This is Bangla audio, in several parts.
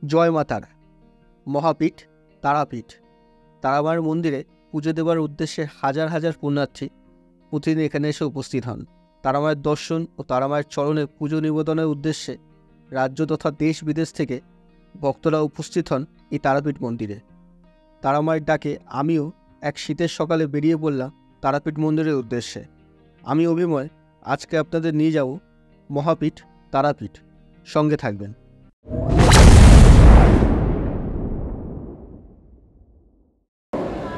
জয় মা তারা। মহাপীঠ তারাপীঠ। তারামায়ের মন্দিরে পুজো দেওয়ার উদ্দেশ্যে হাজার হাজার পুণ্যার্থী প্রতিদিন এখানে এসে উপস্থিত হন। তারামায়ের দর্শন ও তারামায়ের চরণে পুজো নিবেদনের উদ্দেশ্যে রাজ্য তথা দেশ বিদেশ থেকে ভক্তরা উপস্থিত হন এই তারাপীঠ মন্দিরে। তারামায়ের ডাকে আমিও এক শীতের সকালে বেরিয়ে পড়লাম তারাপীঠ মন্দিরের উদ্দেশ্যে। আমি অভিময় আজকে আপনাদের নিয়ে যাব মহাপীঠ তারাপীঠ। সঙ্গে থাকবেন।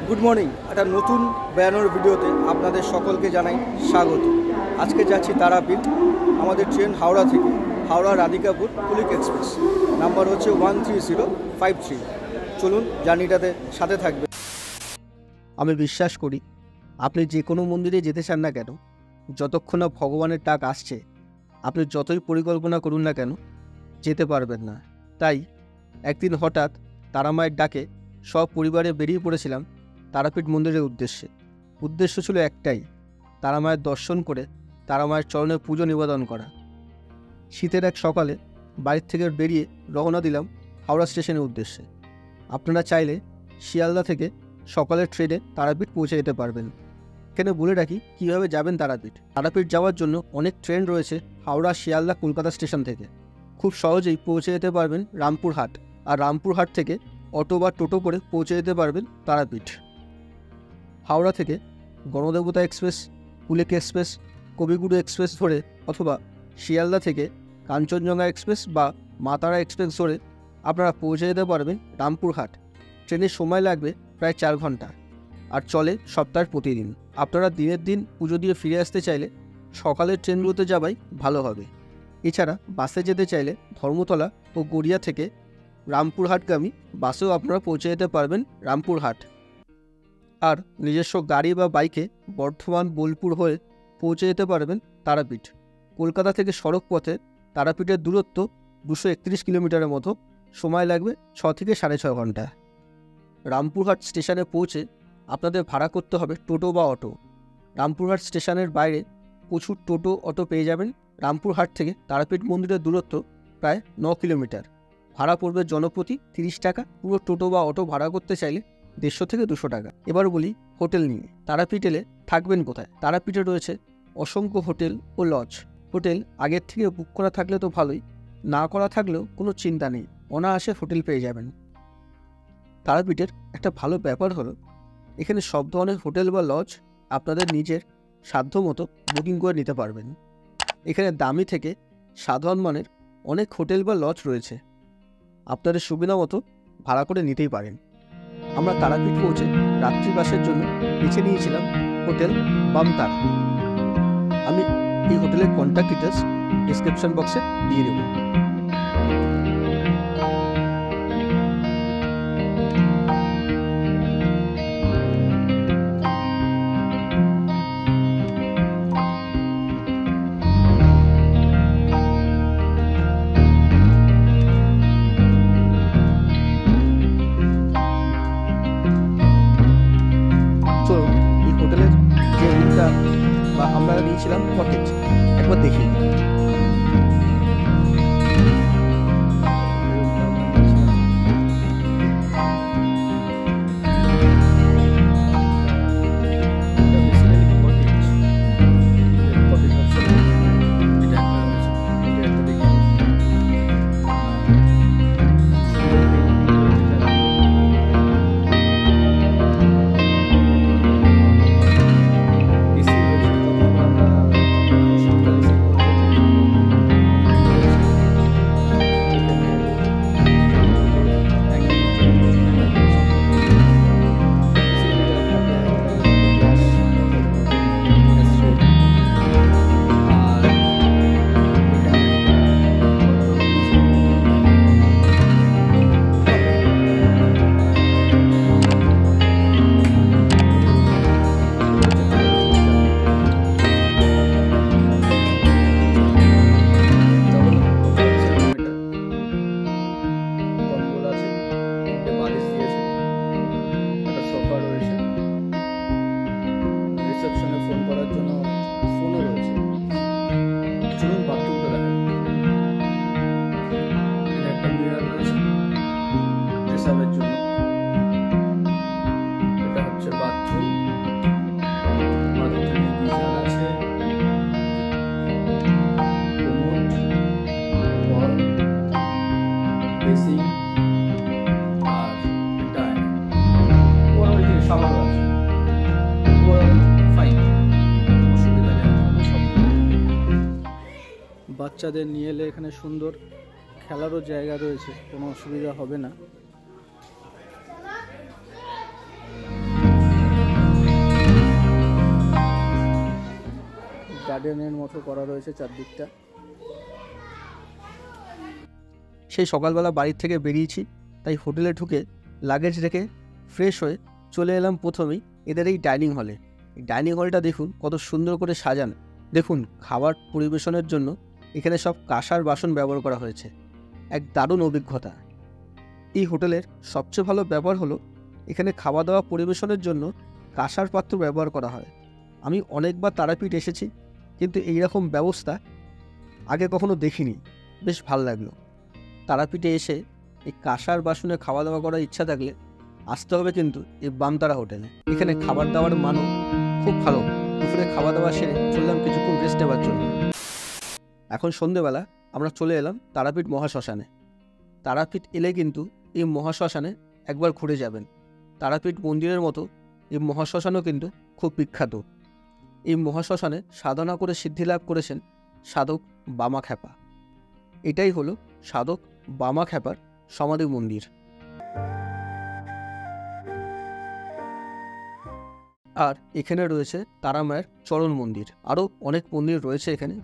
Good morning. একটা নতুন বেড়ানোর ভিডিওতে আপনাদের সকলকে জানাই স্বাগত। আজকে যাচ্ছি তারাপীঠ। আমাদের ট্রেন হাওড়া থেকে, হাওড়া রাধিকাপুর কুলিক এক্সপ্রেস, নাম্বার হচ্ছে 13053। চলুন জার্নিটাতে সাথে থাকবে। আমি বিশ্বাস করি আপনি যে কোনো মন্দিরে যেতে চান না কেন, যতক্ষণ না ভগবানের ডাক আসছে আপনি যতই পরিকল্পনা করুন না কেন যেতে পারবেন না। তাই একদিন হঠাৎ তারামায়ের ডাকে সব পরিবারে বেরিয়ে পড়েছিলাম তারাপীঠ মন্দিরের উদ্দেশ্যে। উদ্দেশ্য ছিল একটাই, তারামায়ের দর্শন করে তারামায়ের চরণে পুজো নিবেদন করা। শীতের এক সকালে বাড়ির থেকে বেরিয়ে রওনা দিলাম হাওড়া স্টেশনের উদ্দেশ্যে। আপনারা চাইলে শিয়ালদা থেকে সকালের ট্রেনে তারাপীঠ পৌঁছে যেতে পারবেন। এখানে বলে রাখি কীভাবে যাবেন তারাপীঠ। তারাপীঠ যাওয়ার জন্য অনেক ট্রেন রয়েছে হাওড়া, শিয়ালদা, কলকাতা স্টেশন থেকে। খুব সহজেই পৌঁছে যেতে পারবেন রামপুরহাট, আর রামপুরহাট থেকে অটো বা টোটো করে পৌঁছে যেতে পারবেন তারাপীঠ। হাওড়া থেকে গণদেবতা এক্সপ্রেস, কুলিক এক্সপ্রেস, কবিগুরু এক্সপ্রেস ধরে অথবা শিয়ালদা থেকে কাঞ্চনজঙ্ঘা এক্সপ্রেস বা মা তারা এক্সপ্রেস ধরে আপনারা পৌঁছে যেতে পারবেন রামপুরহাট। ট্রেনের সময় লাগবে প্রায় 4 ঘন্টা, আর চলে সপ্তাহের প্রতিদিন। আপনারা দিনের দিন পুজো দিয়ে ফিরে আসতে চাইলে সকালের ট্রেনগুলোতে যাওয়াই ভালো হবে। এছাড়া বাসে যেতে চাইলে ধর্মতলা ও গড়িয়া থেকে রামপুরহাটগামী বাসেও আপনারা পৌঁছে যেতে পারবেন রামপুরহাট। আর নিজস্ব গাড়ি বা বাইকে বর্ধমান, বোলপুর হয়ে পৌঁছে যেতে পারবেন তারাপীঠ। কলকাতা থেকে সড়ক পথে তারাপীঠের দূরত্ব 231 কিলোমিটারের মতো। সময় লাগবে 6 থেকে 6.5 ঘন্টা। রামপুরহাট স্টেশনে পৌঁছে আপনাদের ভাড়া করতে হবে টোটো বা অটো। রামপুরহাট স্টেশনের বাইরে প্রচুর টোটো, অটো পেয়ে যাবেন। রামপুরহাট থেকে তারাপীঠ মন্দিরের দূরত্ব প্রায় 9 কিলোমিটার। ভাড়া পড়বে জনপ্রতি 30 টাকা। পুরো টোটো বা অটো ভাড়া করতে চাইলে 150 থেকে 200 টাকা। এবার বলি হোটেল নিয়ে। তারাপীঠ এলে থাকবেন কোথায়? তারাপীঠে রয়েছে অসংখ্য হোটেল ও লজ। হোটেল আগের থেকে বুক করা থাকলে তো ভালোই, না করা থাকলেও কোনো চিন্তা নেই, অনায়াসে হোটেল পেয়ে যাবেন। তারাপীঠের একটা ভালো ব্যাপার হলো এখানে সব ধরনের হোটেল বা লজ আপনাদের নিজের সাধ্য মতো বুকিং করে নিতে পারবেন। এখানে দামি থেকে সাধারণ মানের অনেক হোটেল বা লজ রয়েছে, আপনাদের সুবিধা মতো ভাড়া করে নিতেই পারেন। আমরা তারাপীঠ পৌঁছে রাত্রিবাসের জন্য বেছে নিয়েছিলাম হোটেল বামতারা। আমি এই হোটেলের কন্ট্যাক্ট ডিটেলস ডিসক্রিপশন বক্সে দিয়ে দেব। আমরা নিয়েছিলাম কটেজ, একবার দেখি। পেশাবের জন্য। এটা হচ্ছে বাথরুম, বাথরুমে গিজার আছে, কোমোড, কল, বেসিন আর এটা মোটামুটি সবার আছে। ফাইন, অসুবিধা নেই। বাচ্চাদের নিয়ে এলে এখানে সুন্দর খেলারও জায়গা রয়েছে, কোনো অসুবিধা হবে না। গার্ডেনের মতো করা রয়েছে চারদিকটা। সেই সকালবেলা বাড়ির থেকে বেরিয়েছি, তাই হোটেলে ঢুকে লাগেজ রেখে ফ্রেশ হয়ে চলে এলাম প্রথমেই এদের এই ডাইনিং হলে। এই ডাইনিং হলটা দেখুন কত সুন্দর করে সাজানো। দেখুন খাবার পরিবেশনের জন্য এখানে সব কাঁসার বাসন ব্যবহার করা হয়েছে, এক দারুণ অভিজ্ঞতা। এই হোটেলের সবচেয়ে ভালো ব্যাপার হলো এখানে খাওয়া দাওয়া পরিবেশনের জন্য কাঁসার পাত্র ব্যবহার করা হয়। আমি অনেকবার তারাপীঠ এসেছি, কিন্তু এইরকম ব্যবস্থা আগে কখনো দেখিনি, বেশ ভালো লাগলো। তারাপীঠে এসে এই কাঁসার বাসনে খাওয়া দাওয়া করার ইচ্ছা থাকলে আসতে হবে কিন্তু এই বামতারা হোটেলে। এখানে খাবার দাবার মানও খুব ভালো। দুপুরে খাওয়া দাওয়া সেরে চললাম কিছুক্ষণ রেস্ট নেওয়ার জন্য। এখন সন্ধেবেলা আমরা চলে এলাম তারাপীঠ মহাশ্মশানে। তারাপীঠ এলে কিন্তু এই মহাশ্মশানে একবার ঘুরে যাবেন। তারাপীঠ মন্দিরের মতো এই মহাশ্মশানও কিন্তু খুব বিখ্যাত। এই মহাশ্মশানে সাধনা করে সিদ্ধি লাভ করেছেন সাধক বামাখ্যাপা। এটাই হলো সাধক বামাখ্যাপার সমাধি মন্দির। আর এখানে রয়েছে তারা মায়ের চরণ মন্দির, আরও অনেক মন্দির রয়েছে এখানে।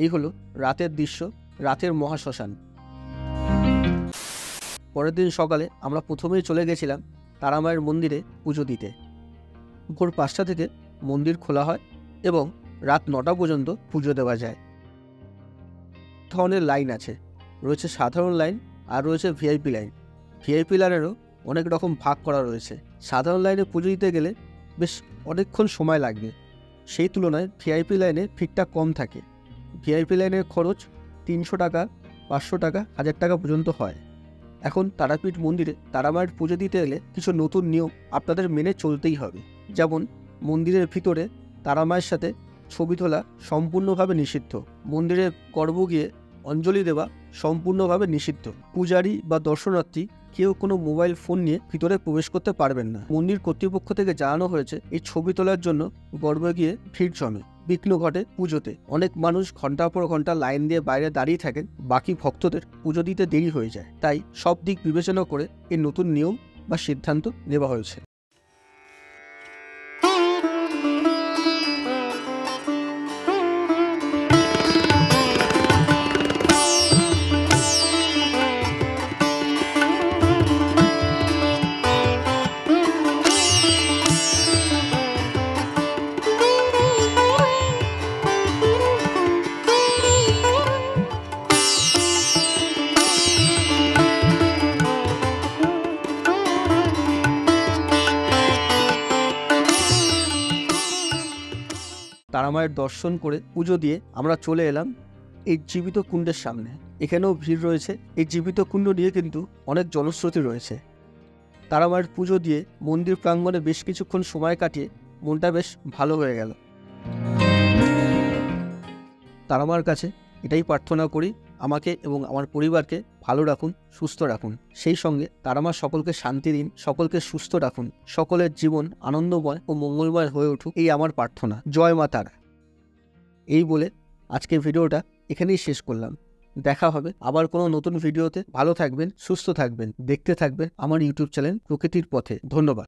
এই হলো রাতের দৃশ্য, রাতের মহাশ্মশান। পরের দিন সকালে আমরা প্রথমেই চলে গেছিলাম তারামায়ের মন্দিরে পুজো দিতে। ভোর 5টা থেকে মন্দির খোলা হয় এবং রাত 9টা পর্যন্ত পুজো দেওয়া যায়। ধরনের লাইন আছে, রয়েছে সাধারণ লাইন আর রয়েছে ভিআইপি লাইন। ভিআইপি লাইনেরও অনেক রকম ভাগ করা রয়েছে। সাধারণ লাইনে পুজো দিতে গেলে বেশ অনেকক্ষণ সময় লাগবে, সেই তুলনায় ভিআইপি লাইনে ভিড়টা কম থাকে। ভিআইপি লাইনের খরচ 300 টাকা, 500 টাকা, 1000 টাকা পর্যন্ত হয়। এখন তারাপীঠ মন্দিরে তারামায়ের পুজো দিতে এলে কিছু নতুন নিয়ম আপনাদের মেনে চলতেই হবে। যেমন মন্দিরের ভিতরে তারামায়ের সাথে ছবি তোলা সম্পূর্ণভাবে নিষিদ্ধ। মন্দিরের গর্ভ গিয়ে অঞ্জলি দেওয়া সম্পূর্ণভাবে নিষিদ্ধ। পূজারী বা দর্শনার্থী কেউ কোনো মোবাইল ফোন নিয়ে ভিতরে প্রবেশ করতে পারবেন না। মন্দির কর্তৃপক্ষ থেকে জানানো হয়েছে এই ছবি তোলার জন্য গর্ভে গিয়ে ভিড় জমে, বিঘ্ন ঘটে পুজোতে। অনেক মানুষ ঘন্টার পর ঘন্টা লাইন দিয়ে বাইরে দাঁড়িয়ে থাকেন, বাকি ভক্তদের পুজো দিতে দেরি হয়ে যায়। তাই সব দিক বিবেচনা করে এই নতুন নিয়ম বা সিদ্ধান্ত নেওয়া হয়েছে। তারামায়ের দর্শন করে পুজো দিয়ে আমরা চলে এলাম এই জীবিত কুণ্ডের সামনে। এখানেও ভিড় রয়েছে। এই জীবিত কুণ্ড নিয়ে কিন্তু অনেক জনশ্রুতি রয়েছে। তারামায়ের পুজো দিয়ে মন্দির প্রাঙ্গণে বেশ কিছুক্ষণ সময় কাটিয়ে মনটা বেশ ভালো হয়ে গেল। তারামার কাছে এটাই প্রার্থনা করি, আমাকে এবং আমার পরিবারকে ভালো রাখুন, সুস্থ রাখুন। সেই সঙ্গে তারামা সকলকে শান্তি দিন, সকলকে সুস্থ রাখুন, সকলের জীবন আনন্দময় ও মঙ্গলময় হয়ে উঠুক, এই আমার প্রার্থনা। জয় মা তারা। এই বলে আজকের ভিডিওটা এখানেই শেষ করলাম। দেখা হবে আবার কোনো নতুন ভিডিওতে। ভালো থাকবেন, সুস্থ থাকবেন, দেখতে থাকবেন আমার ইউটিউব চ্যানেল প্রকৃতির পথে। ধন্যবাদ।